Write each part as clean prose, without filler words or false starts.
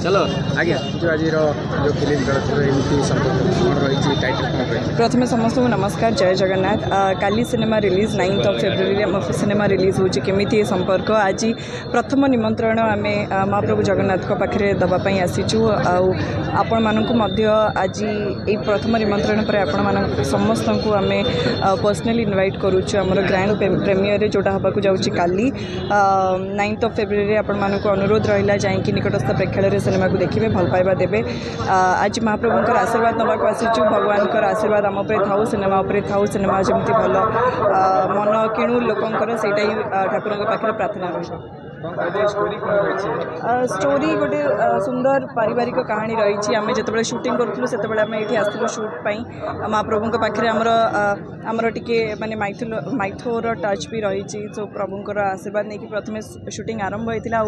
चलो आज्ञा जो आज जो फिल्म चलचित्र संपर्क रही टाइटल कौन रही। प्रथम समस्त को नमस्कार, जय जगन्नाथ। काली सिनेमा रिलीज 9 फेब्रुआरी आम सिनेमा रिलीज हो केमी संपर्क आज प्रथम निमंत्रण आम महाप्रभु जगन्नाथ पाखे दवापाई आसीचु। आपण मानक आज ये प्रथम निमंत्रण पर आपण मान समस्त को आम पर्सनली इनवाइट करुचु आमर ग्रैंड प्रेमियर जोटा हवा जाऊँगी काली 9 फेब्रुआरी आपण मानक अनुरोध रहा जाकि निकटस्थ प्रेक्षालय सिनेमा को देखिए, भल पाइबा देवे। आज महाप्रभुंकर आशीर्वाद नवाक आसीचु। भगवान आशीर्वाद आम उपर थाऊ, सिनेमा उपर थाऊ, सिनेमा जमी भल मन किणु लोकंर से ठाकुर पाखे प्रार्थना रही। स्टोरी गोटे सुंदर पारिवारिक कहानी रही। आम जो शूटिंग करूँ से ये आसलु शूट पाई महाप्रभु पाखे आमर टिके माने माइथोर टच भी रही। सो प्रभुंकर आशीर्वाद नहीं कि प्रथम शूटिंग आरंभ होता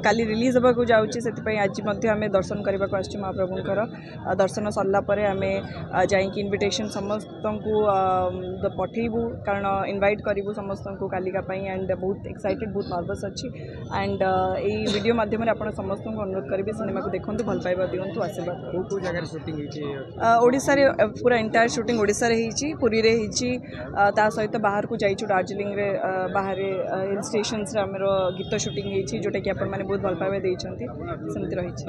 काली रिलीज होगा जाऊँगी। आज आम दर्शन करने को आसचु महाप्रभुंकर। दर्शन सरलापर आम जाकि इनविटेशन समस्त को पठेबू, कारण इनवाइट करूँ समस्त को कालिका एंड बहुत एक्साइटेड, बहुत नर्वस अच्छी एंड ये वीडियो माध्यम आप समस्त को अनुरोध करी सिनेमा को देखते, भल पाइबा दिंतु, आशीर्वाद। ओडिशा रे पूरा एंटायर शूटिंग ओडिशा रे हिची, पुरी रे हिची, ता सहित बाहर को जाइछु दार्जिलिंग रे बाहर हिल स्टेशन रे हमर गीत शूटिंग हिची, जोटा कि आपण माने बहुत भल पाइबा देइछंती। सेमति रहिछि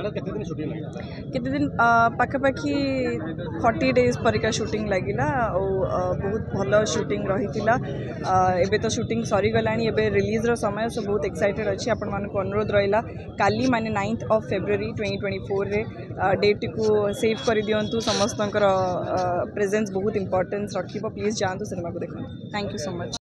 केते दिन पाखापाखि 40 डेज परिका शूटिंग लगिला और बहुत भल शूटिंग रहितिला। एबे तो शूटिंग सरी गलानी, एबे रिलीज रो समय सो बहुत एक्साइटेड अच्छी। आपण मानक अनुरोध रहा काली माने 9 फेब्रुआरी 2024 रे डेट को सेव कर दिंतु। समस्त प्रेजेंस बहुत इंपोर्टेंस रखिबो। प्लीज जातु सिनेमा को देखो। Thank you so much.